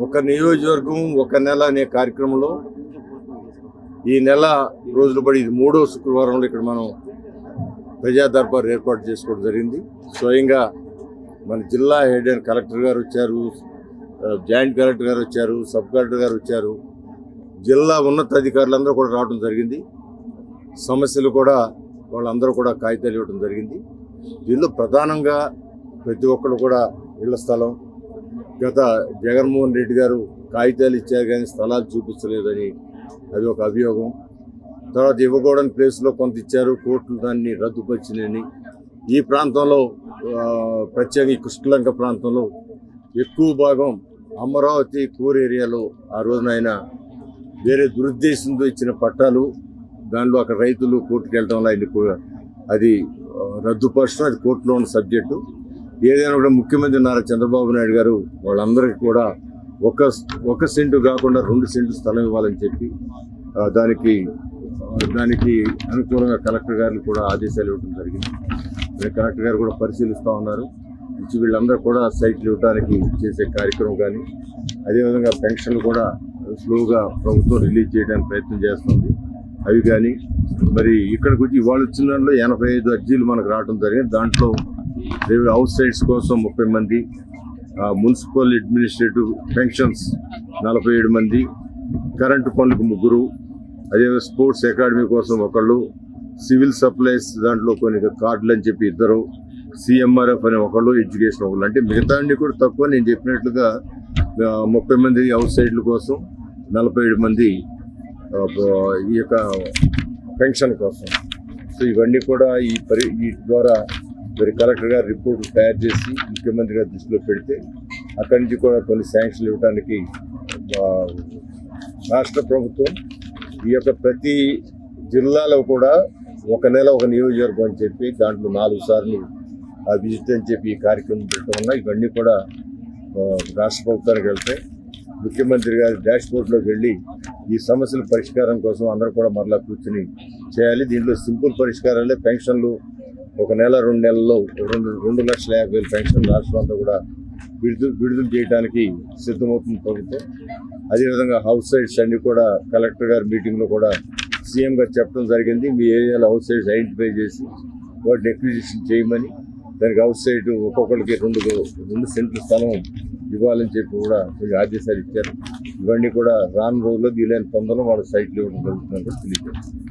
ఒక నియోజకవర్గం ఒక నెల అనే కార్యక్రమంలో ఈ నెల రోజులు పడి ఇది 3వ శుక్రవారంలో ఇక్కడ మనం ప్రజా దర్బార్ ఏర్పాటు చేసుకోవడం జరిగింది. స్వయంగా మన జిల్లా హెడ్ అండ్ కలెక్టర్ గారు వచ్చారు, జాయింట్ కలెక్టర్ గారు వచ్చారు, సబ్ కలెక్టర్ గారు వచ్చారు, జిల్లా ఉన్నతాధికారులందరూ కూడా రావడం జరిగింది. సమస్యలు కూడా వాళ్ళందరూ కూడా కాగితాలు ఇవ్వడం జరిగింది. దీనిలో ప్రధానంగా ప్రతి ఒక్కరు కూడా ఇళ్ల స్థలం, గత జగన్మోహన్ రెడ్డి గారు కాగితాలు ఇచ్చారు కానీ స్థలాలు చూపించలేదని అది ఒక అభియోగం. తర్వాత ఇవ్వకూడని ప్లేస్లో కొంత ఇచ్చారు, కోర్టులు దాన్ని రద్దుపరిచినని. ఈ ప్రాంతంలో ప్రత్యేకంగా ఈ కృష్ణలంక ప్రాంతంలో ఎక్కువ భాగం అమరావతి కోర్ ఏరియాలో ఆ రోజున ఆయన వేరే దురుద్దేశంతో ఇచ్చిన పట్టాలు, దానిలో అక్కడ రైతులు కోర్టుకు వెళ్ళడం వల్ల అది రద్దుపరచడం, అది కోర్టులో ఉన్న సబ్జెక్టు. ఏదైనా కూడా ముఖ్యమంత్రి నారా చంద్రబాబు నాయుడు గారు వాళ్ళందరికీ కూడా ఒక సెంటు కాకుండా 2 సెంట్లు స్థలం ఇవ్వాలని చెప్పి దానికి అనుకూలంగా కలెక్టర్ గారు కూడా ఆదేశాలు ఇవ్వడం జరిగింది. కలెక్టర్ గారు కూడా పరిశీలిస్తూ ఉన్నారు. వీళ్ళందరూ కూడా సైట్లు ఇవ్వడానికి చేసే కార్యక్రమం కానీ, అదేవిధంగా పెన్షన్లు కూడా స్లోగా ప్రభుత్వం రిలీజ్ చేయడానికి ప్రయత్నం చేస్తుంది. అవి కానీ మరి ఇక్కడికి వచ్చి ఇవాళ వచ్చిన దాంట్లో 85 అర్జీలు మనకు రావడం జరిగింది. దాంట్లో హౌస్ సైట్స్ కోసం 30 మంది, మున్సిపల్ అడ్మినిస్ట్రేటివ్ పెన్షన్స్ 47 మంది, కరెంటు పనులకు 3, అదేవిధంగా స్పోర్ట్స్ అకాడమీ కోసం 1, సివిల్ సప్లైస్ దాంట్లో కొన్ని కార్డులు అని చెప్పి 2, CMRF అని 1, ఎడ్యుకేషన్ 1. అంటే మిగతా అన్ని కూడా తక్కువ. నేను చెప్పినట్లుగా 30 మంది హౌస్ సైట్ల కోసం, 47 మంది ఈ యొక్క పెన్షన్ కోసం. సో ఇవన్నీ కూడా ఈ ద్వారా మరి కలెక్టర్ గారు రిపోర్ట్ తయారు చేసి ముఖ్యమంత్రి గారి దృష్టిలో పెడితే అక్కడి నుంచి కూడా కొన్ని శాంక్షన్లు ఇవ్వడానికి రాష్ట్ర ప్రభుత్వం ఈ యొక్క ప్రతి జిల్లాలో కూడా ఒక నెల ఒక నియోజకవర్గం అని చెప్పి దాంట్లో 4 సార్లు విజిట్ అని చెప్పి ఈ కార్యక్రమం పెట్టడం వల్ల ఇవన్నీ కూడా రాష్ట్ర ప్రభుత్వానికి వెళ్తాయి. ముఖ్యమంత్రి గారి డాష్ బోర్డ్లోకి వెళ్ళి ఈ సమస్యల పరిష్కారం కోసం అందరూ కూడా మరలా కూర్చుని చేయాలి. దీంట్లో సింపుల్ పరిష్కారాలే. పెన్షన్లు ఒక నెల 2 నెలల్లో 2,50,000 పెన్షన్ రాష్ట్రం అంతా కూడా విడుదల చేయడానికి సిద్ధమవుతుంది ప్రభుత్వం. అదేవిధంగా హౌస్ సైట్స్ అన్ని కూడా కలెక్టర్ గారి మీటింగ్లో కూడా సీఎం గారు చెప్పడం జరిగింది. మీ ఏరియాలో హౌస్ సైట్స్ ఐడెంటిఫై చేసి వాటిని ఎక్విజిషన్ చేయమని, దానికి హౌస్ సైట్ ఒక్కొక్కరికి 2 సెంట్ల స్థలం ఇవ్వాలని చెప్పి కూడా కొన్ని ఆదేశాలు ఇచ్చారు. ఇవన్నీ కూడా రాను రోజుల్లో వీలైన తొందరలో వాళ్ళ సైట్లు ఇవ్వడం జరుగుతుందని తెలియజేస్తారు.